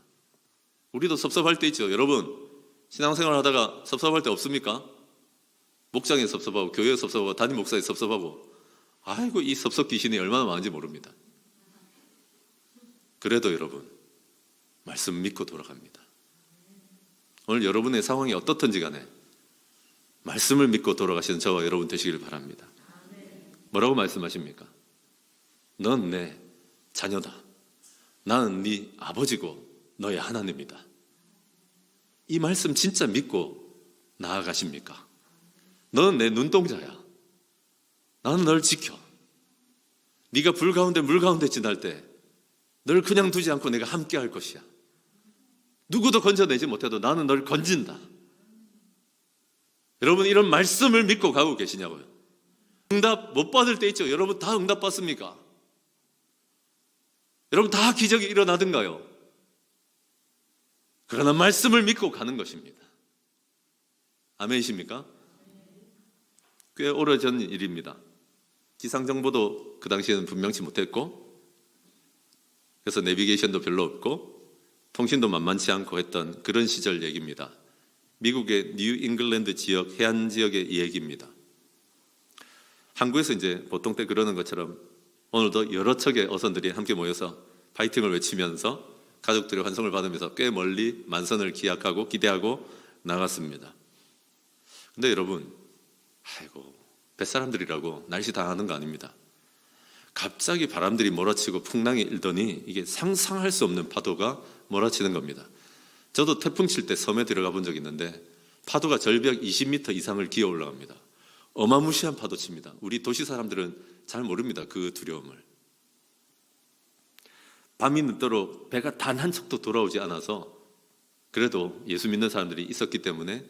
우리도 섭섭할 때 있죠. 여러분, 신앙생활 하다가 섭섭할 때 없습니까? 목장에 섭섭하고 교회에 섭섭하고 담임 목사에 섭섭하고, 아이고 이 섭섭 귀신이 얼마나 많은지 모릅니다. 그래도 여러분, 말씀 믿고 돌아갑니다. 오늘 여러분의 상황이 어떻든지 간에 말씀을 믿고 돌아가시는 저와 여러분 되시길 바랍니다. 뭐라고 말씀하십니까? 넌 내 자녀다. 나는 네 아버지고 너의 하나님이다. 이 말씀 진짜 믿고 나아가십니까? 너는 내 눈동자야. 나는 널 지켜. 네가 불 가운데 물 가운데 지날 때 널 그냥 두지 않고 내가 함께 할 것이야. 누구도 건져내지 못해도 나는 널 건진다. 여러분, 이런 말씀을 믿고 가고 계시냐고요? 응답 못 받을 때 있죠. 여러분 다 응답 받습니까? 여러분 다 기적이 일어나든가요? 그러나 말씀을 믿고 가는 것입니다. 아멘이십니까? 꽤 오래전 일입니다. 기상정보도 그 당시에는 분명치 못했고, 그래서 내비게이션도 별로 없고 통신도 만만치 않고 했던 그런 시절 얘기입니다. 미국의 뉴 잉글랜드 지역, 해안 지역의 얘기입니다. 한국에서 이제 보통 때 그러는 것처럼 오늘도 여러 척의 어선들이 함께 모여서 파이팅을 외치면서 가족들의 환송을 받으면서 꽤 멀리 만선을 기약하고 기대하고 나갔습니다. 근데 여러분, 아이고 뱃사람들이라고 날씨 당하는 거 아닙니다. 갑자기 바람들이 몰아치고 풍랑이 일더니 이게 상상할 수 없는 파도가 몰아치는 겁니다. 저도 태풍 칠 때 섬에 들어가 본 적이 있는데 파도가 절벽 20m 이상을 기어 올라갑니다. 어마무시한 파도 칩니다. 우리 도시 사람들은 잘 모릅니다. 그 두려움을. 밤이 늦도록 배가 단 한 척도 돌아오지 않아서, 그래도 예수 믿는 사람들이 있었기 때문에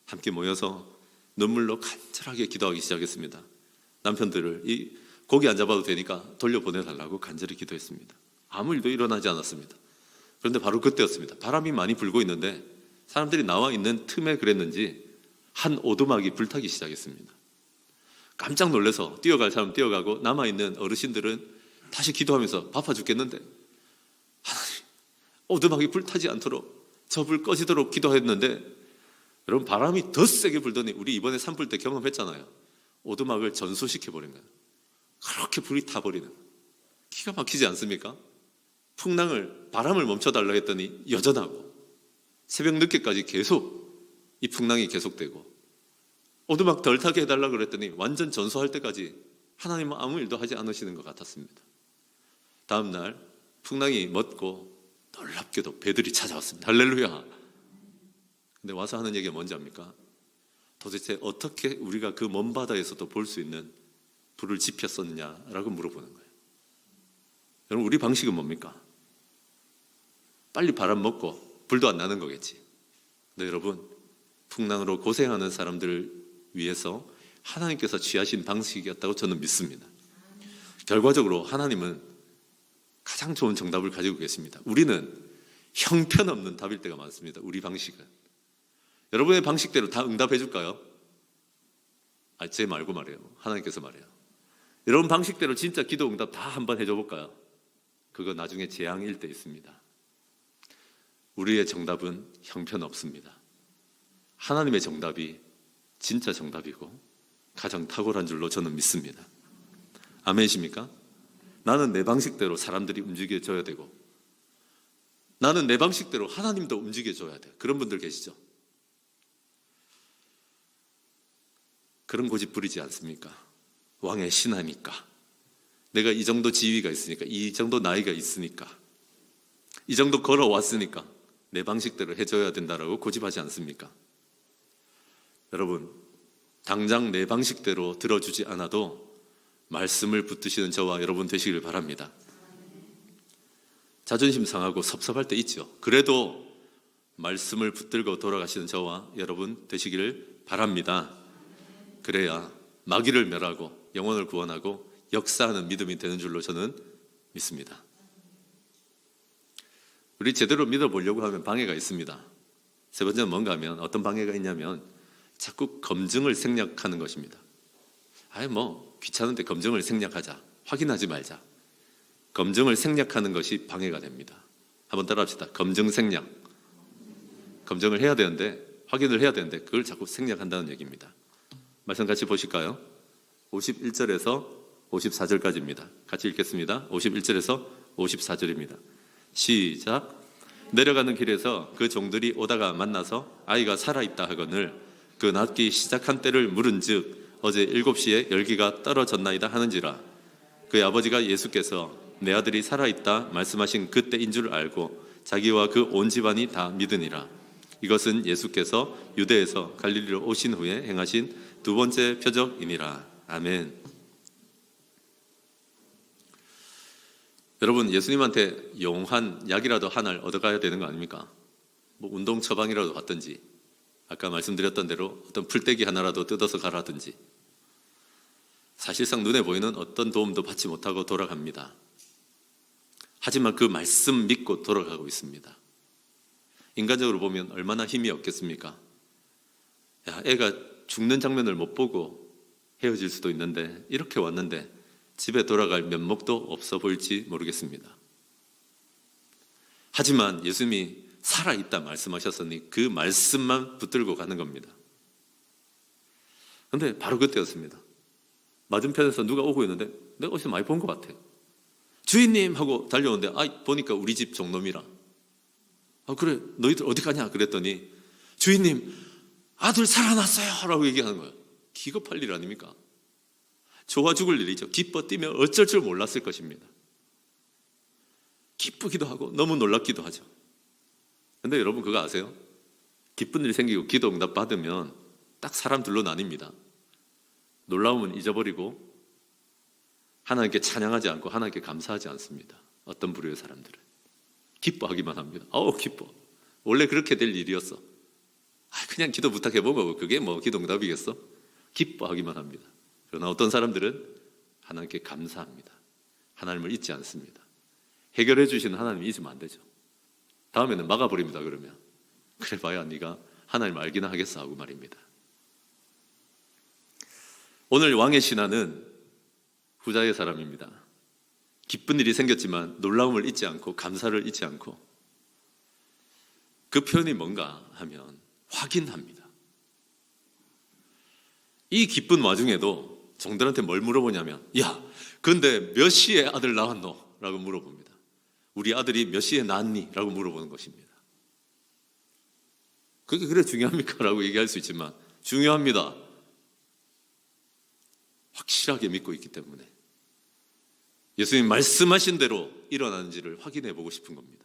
함께 모여서 눈물로 간절하게 기도하기 시작했습니다. 남편들을 이 고기 안 잡아도 되니까 돌려보내달라고 간절히 기도했습니다. 아무 일도 일어나지 않았습니다. 그런데 바로 그때였습니다. 바람이 많이 불고 있는데 사람들이 나와 있는 틈에 그랬는지 한 오두막이 불타기 시작했습니다. 깜짝 놀라서 뛰어갈 사람 뛰어가고, 남아있는 어르신들은 다시 기도하면서 바빠 죽겠는데 하나님, 오두막이 불타지 않도록 저 불 꺼지도록 기도했는데, 여러분 바람이 더 세게 불더니, 우리 이번에 산불 때 경험했잖아요. 오두막을 전소시켜버린 거예요. 그렇게 불이 타버리는, 기가 막히지 않습니까? 바람을 멈춰달라고 했더니 여전하고, 새벽 늦게까지 계속 이 풍랑이 계속되고, 오두막 덜 타게 해달라고 그랬더니 완전 전소할 때까지 하나님은 아무 일도 하지 않으시는 것 같았습니다. 다음 날 풍랑이 멎고 놀랍게도 배들이 찾아왔습니다. 할렐루야. 근데 와서 하는 얘기가 뭔지 압니까? 도대체 어떻게 우리가 그 먼 바다에서도 볼 수 있는 불을 지폈었느냐라고 물어보는 거예요. 여러분, 우리 방식은 뭡니까? 빨리 바람 먹고 불도 안 나는 거겠지. 근데 여러분, 풍랑으로 고생하는 사람들을 위해서 하나님께서 취하신 방식이었다고 저는 믿습니다. 결과적으로 하나님은 가장 좋은 정답을 가지고 계십니다. 우리는 형편없는 답일 때가 많습니다. 우리 방식은. 여러분의 방식대로 다 응답해 줄까요? 제 말고 말해요. 하나님께서 말해요. 여러분 방식대로 진짜 기도 응답 다 한번 해줘 볼까요? 그거 나중에 재앙일 때 있습니다. 우리의 정답은 형편없습니다. 하나님의 정답이 진짜 정답이고 가장 탁월한 줄로 저는 믿습니다. 아멘이십니까? 나는 내 방식대로 사람들이 움직여줘야 되고, 나는 내 방식대로 하나님도 움직여줘야 돼요. 그런 분들 계시죠? 그런 고집 부리지 않습니까? 왕의 신하니까, 내가 이 정도 지위가 있으니까, 이 정도 나이가 있으니까, 이 정도 걸어왔으니까 내 방식대로 해줘야 된다라고 고집하지 않습니까? 여러분, 당장 내 방식대로 들어주지 않아도 말씀을 붙드시는 저와 여러분 되시길 바랍니다. 자존심 상하고 섭섭할 때 있죠. 그래도 말씀을 붙들고 돌아가시는 저와 여러분 되시기를 바랍니다. 그래야 마귀를 멸하고 영혼을 구원하고 역사하는 믿음이 되는 줄로 저는 믿습니다. 우리 제대로 믿어보려고 하면 방해가 있습니다. 세 번째는 뭔가 하면, 어떤 방해가 있냐면 자꾸 검증을 생략하는 것입니다. 귀찮은데 검증을 생략하자, 확인하지 말자. 검증을 생략하는 것이 방해가 됩니다. 한번 따라합시다. 검증 생략. 검증을 해야 되는데, 확인을 해야 되는데 그걸 자꾸 생략한다는 얘기입니다. 말씀 같이 보실까요? 51절에서 54절까지입니다. 같이 읽겠습니다. 51절에서 54절입니다. 시작. 내려가는 길에서 그 종들이 오다가 만나서 아이가 살아있다 하거늘 그 낳기 시작한 때를 물은즉 어제 7시에 열기가 떨어졌나이다 하는지라. 그의 아버지가 예수께서 내 아들이 살아있다 말씀하신 그때인 줄 알고 자기와 그 온 집안이 다 믿으니라. 이것은 예수께서 유대에서 갈릴리로 오신 후에 행하신 두 번째 표적이니라. 아멘. 여러분, 예수님한테 용한 약이라도 하나를 얻어가야 되는 거 아닙니까? 운동 처방이라도 받든지, 아까 말씀드렸던 대로 어떤 풀떼기 하나라도 뜯어서 가라든지, 사실상 눈에 보이는 어떤 도움도 받지 못하고 돌아갑니다. 하지만 그 말씀 믿고 돌아가고 있습니다. 인간적으로 보면 얼마나 힘이 없겠습니까? 애가 죽는 장면을 못 보고 헤어질 수도 있는데, 이렇게 왔는데 집에 돌아갈 면목도 없어 보일지 모르겠습니다. 하지만 예수님이 살아있다 말씀하셨으니 그 말씀만 붙들고 가는 겁니다. 그런데 바로 그때였습니다. 맞은편에서 누가 오고 있는데 내가 어디서 많이 본 것 같아. 주인님 하고 달려오는데 보니까 우리 집 종놈이라. 그래, 너희들 어디 가냐 그랬더니 주인님 아들 살아났어요 라고 얘기하는 거예요. 기겁할 일 아닙니까? 좋아 죽을 일이죠. 기뻐 뛰며 어쩔 줄 몰랐을 것입니다. 기쁘기도 하고 너무 놀랍기도 하죠. 근데 여러분 그거 아세요? 기쁜 일 생기고 기도 응답 받으면 딱 사람들로 나뉩니다. 놀라움은 잊어버리고 하나님께 찬양하지 않고 하나님께 감사하지 않습니다. 어떤 부류의 사람들은 기뻐하기만 합니다. 기뻐. 원래 그렇게 될 일이었어. 그냥 기도 부탁해보고 그게 기도 응답이겠어? 기뻐하기만 합니다. 그러나 어떤 사람들은 하나님께 감사합니다. 하나님을 잊지 않습니다. 해결해 주시는 하나님 잊으면 안 되죠. 다음에는 막아버립니다. 그러면 그래 봐야 네가 하나님을 알기나 하겠어 하고 말입니다. 오늘 왕의 신하는 후자의 사람입니다. 기쁜 일이 생겼지만 놀라움을 잊지 않고 감사를 잊지 않고, 그 표현이 뭔가 하면 확인합니다. 이 기쁜 와중에도 종들한테 뭘 물어보냐면, 근데 몇 시에 아들 낳았노? 라고 물어봅니다. 우리 아들이 몇 시에 낳았니? 라고 물어보는 것입니다. 그게 그래 중요합니까? 라고 얘기할 수 있지만 중요합니다. 확실하게 믿고 있기 때문에 예수님 말씀하신 대로 일어나는지를 확인해 보고 싶은 겁니다.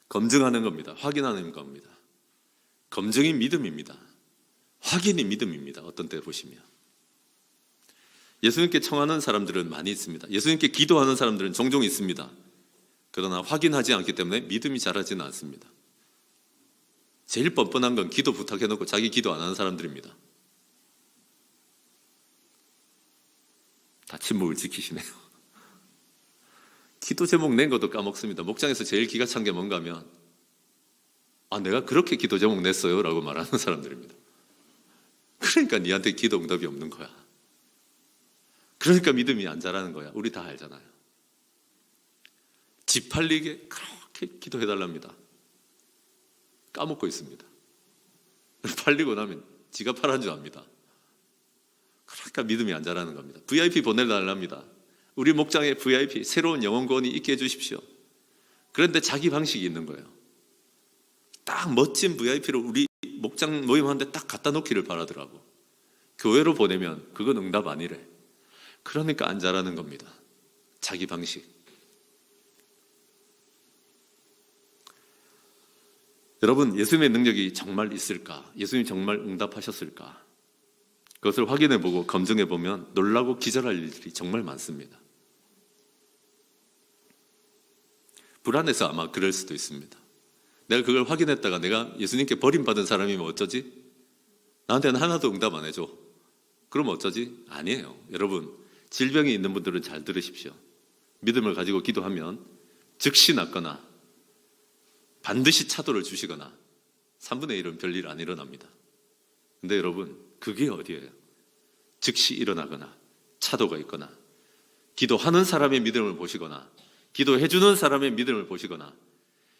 검증하는 겁니다. 확인하는 겁니다. 검증이 믿음입니다. 확인이 믿음입니다. 어떤 때 보시면 예수님께 청하는 사람들은 많이 있습니다. 예수님께 기도하는 사람들은 종종 있습니다. 그러나 확인하지 않기 때문에 믿음이 자라지는 않습니다. 제일 뻔뻔한 건 기도 부탁해놓고 자기 기도 안 하는 사람들입니다. 다 침묵을 지키시네요. 기도 제목 낸 것도 까먹습니다. 목장에서 제일 기가 찬 게 뭔가 하면 내가 그렇게 기도 제목 냈어요 라고 말하는 사람들입니다. 그러니까 니한테 기도 응답이 없는 거야. 그러니까 믿음이 안 자라는 거야. 우리 다 알잖아요. 집 팔리게 그렇게 기도해달랍니다. 까먹고 있습니다. 팔리고 나면 지가 팔한 줄 압니다. 그러니까 믿음이 안 자라는 겁니다. VIP 보내달랍니다. 우리 목장에 VIP 새로운 영혼구원이 있게 해주십시오. 그런데 자기 방식이 있는 거예요. 딱 멋진 VIP로 우리 목장 모임하는데 딱 갖다 놓기를 바라더라고. 교회로 보내면 그건 응답 아니래. 그러니까 안 자라는 겁니다. 자기 방식. 여러분, 예수님의 능력이 정말 있을까? 예수님이 정말 응답하셨을까? 그것을 확인해보고 검증해보면 놀라고 기절할 일들이 정말 많습니다. 불안해서 아마 그럴 수도 있습니다. 내가 그걸 확인했다가 내가 예수님께 버림받은 사람이면 어쩌지? 나한테는 하나도 응답 안 해줘. 그럼 어쩌지? 아니에요. 여러분, 질병이 있는 분들은 잘 들으십시오. 믿음을 가지고 기도하면 즉시 낫거나 반드시 차도를 주시거나 3분의 1은 별일 안 일어납니다. 근데 여러분, 그게 어디예요? 즉시 일어나거나 차도가 있거나 기도하는 사람의 믿음을 보시거나 기도해주는 사람의 믿음을 보시거나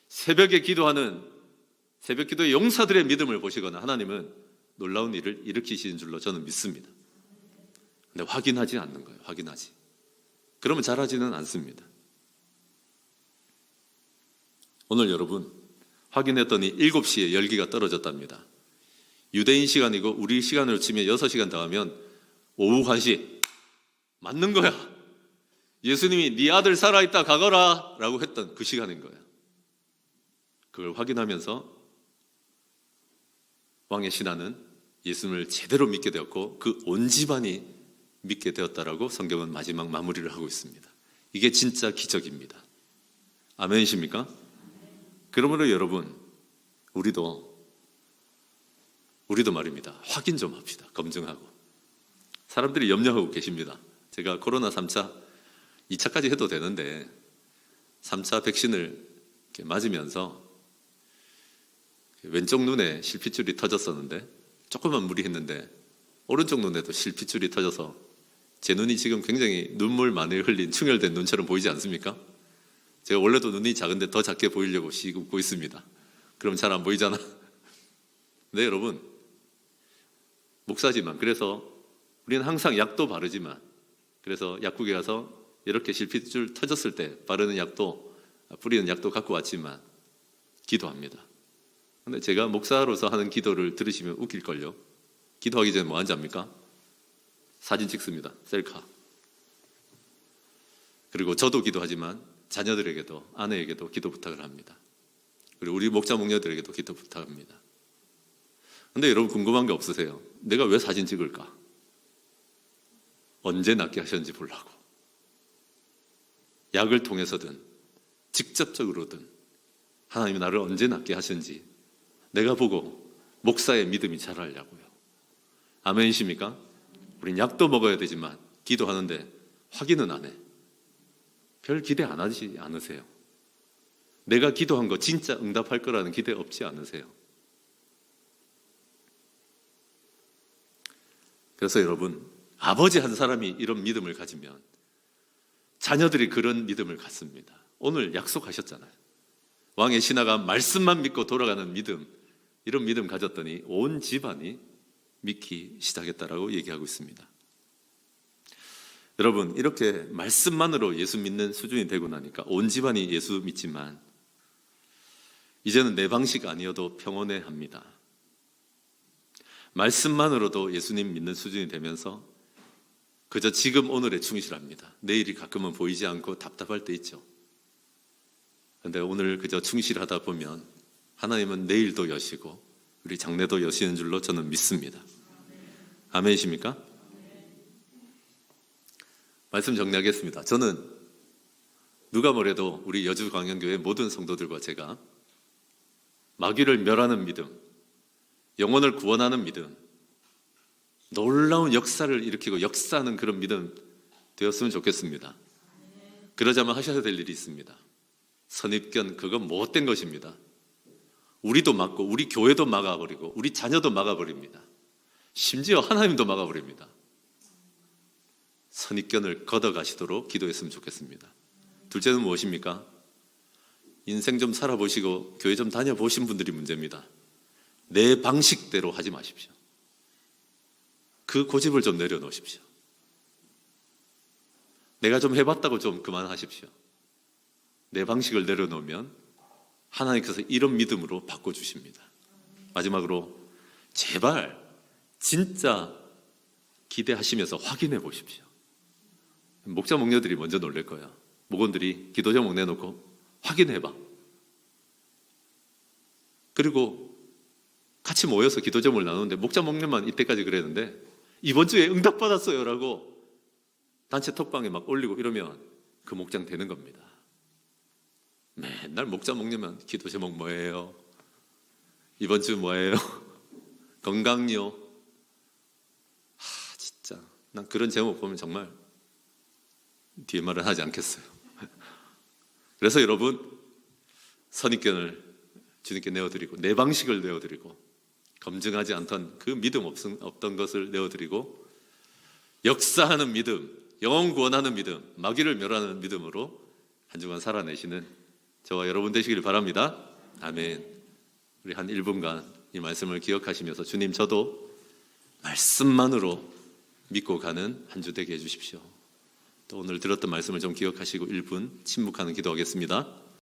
새벽에 기도하는 새벽 기도의 용사들의 믿음을 보시거나 하나님은 놀라운 일을 일으키시는 줄로 저는 믿습니다. 근데 확인하지 않는 거예요. 확인하지. 그러면 잘하지는 않습니다. 오늘 여러분 확인했더니 7시에 열기가 떨어졌답니다. 유대인 시간이고 우리 시간으로 치면 6시간 더 하면 오후 1시. 맞는 거야. 예수님이 네 아들 살아있다 가거라 라고 했던 그 시간인 거예요. 그걸 확인하면서 왕의 신하는 예수님을 제대로 믿게 되었고 그 온 집안이 믿게 되었다라고 성경은 마지막 마무리를 하고 있습니다. 이게 진짜 기적입니다. 아멘이십니까? 그러므로 여러분, 우리도 말입니다. 확인 좀 합시다. 검증하고. 사람들이 염려하고 계십니다. 제가 코로나 3차, 2차까지 해도 되는데 3차 백신을 이렇게 맞으면서 왼쪽 눈에 실핏줄이 터졌었는데 조금만 무리했는데 오른쪽 눈에도 실핏줄이 터져서 제 눈이 지금 굉장히 눈물 많이 흘린 충혈된 눈처럼 보이지 않습니까? 제가 원래도 눈이 작은데 더 작게 보이려고 씩 웃고 있습니다. 그럼 잘 안 보이잖아. 네, 여러분, 목사지만 그래서 우리는 항상 약도 바르지만 그래서 약국에 가서 이렇게 실핏줄 터졌을 때 바르는 약도 뿌리는 약도 갖고 왔지만 기도합니다. 근데 제가 목사로서 하는 기도를 들으시면 웃길걸요. 기도하기 전에 뭐 하는지 압니까? 사진 찍습니다. 셀카. 그리고 저도 기도하지만 자녀들에게도 아내에게도 기도 부탁을 합니다. 그리고 우리 목자 목녀들에게도 기도 부탁합니다. 근데 여러분 궁금한 게 없으세요? 내가 왜 사진 찍을까? 언제 낫게 하셨는지 보려고. 약을 통해서든 직접적으로든 하나님이 나를 언제 낫게 하셨는지 내가 보고 목사의 믿음이 자라려고요. 아멘이십니까? 우린 약도 먹어야 되지만 기도하는데 확인은 안 해. 별 기대 안 하지 않으세요? 내가 기도한 거 진짜 응답할 거라는 기대 없지 않으세요? 그래서 여러분, 아버지 한 사람이 이런 믿음을 가지면 자녀들이 그런 믿음을 갖습니다. 오늘 약속하셨잖아요. 왕의 신하가 말씀만 믿고 돌아가는 믿음, 이런 믿음 가졌더니 온 집안이 믿기 시작했다라고 얘기하고 있습니다. 여러분, 이렇게 말씀만으로 예수 믿는 수준이 되고 나니까 온 집안이 예수 믿지만 이제는 내 방식 아니어도 평온해 합니다. 말씀만으로도 예수님 믿는 수준이 되면서 그저 지금 오늘에 충실합니다. 내일이 가끔은 보이지 않고 답답할 때 있죠. 그런데 오늘 그저 충실하다 보면 하나님은 내일도 여시고 우리 장래도 여시는 줄로 저는 믿습니다. 아멘이십니까? 말씀 정리하겠습니다. 저는 누가 뭐래도 우리 여주광양교회 모든 성도들과 제가 마귀를 멸하는 믿음, 영혼을 구원하는 믿음, 놀라운 역사를 일으키고 역사하는 그런 믿음 되었으면 좋겠습니다. 그러자면 하셔야 될 일이 있습니다. 선입견, 그건 못된 것입니다. 우리도 막고 우리 교회도 막아버리고 우리 자녀도 막아버립니다. 심지어 하나님도 막아버립니다. 선입견을 걷어가시도록 기도했으면 좋겠습니다. 둘째는 무엇입니까? 인생 좀 살아보시고 교회 좀 다녀보신 분들이 문제입니다. 내 방식대로 하지 마십시오. 그 고집을 좀 내려놓으십시오. 내가 좀 해봤다고 좀 그만하십시오. 내 방식을 내려놓으면 하나님께서 이런 믿음으로 바꿔주십니다. 마지막으로 제발 진짜 기대하시면서 확인해 보십시오. 목자 목녀들이 먼저 놀랄 거야. 목원들이 기도 제목 내놓고 확인해봐. 그리고 같이 모여서 기도 제목을 나누는데 목자 목녀만 이때까지 그랬는데 이번 주에 응답받았어요 라고 단체 톡방에 막 올리고 이러면 그 목장 되는 겁니다. 맨날 목자 목녀만 기도 제목 뭐예요? 이번 주 뭐예요? 건강요? 진짜 난 그런 제목 보면 정말 뒤에 말은 하지 않겠어요. 그래서 여러분 선입견을 주님께 내어드리고 내 방식을 내어드리고 검증하지 않던 그 믿음 없던 것을 내어드리고 역사하는 믿음, 영혼 구원하는 믿음, 마귀를 멸하는 믿음으로 한 주간 살아내시는 저와 여러분 되시길 바랍니다. 아멘. 우리 한 1분간 이 말씀을 기억하시면서 주님 저도 말씀만으로 믿고 가는 한 주 되게 해주십시오. 또 오늘 들었던 말씀을 좀 기억하시고 1분 침묵하는 기도하겠습니다.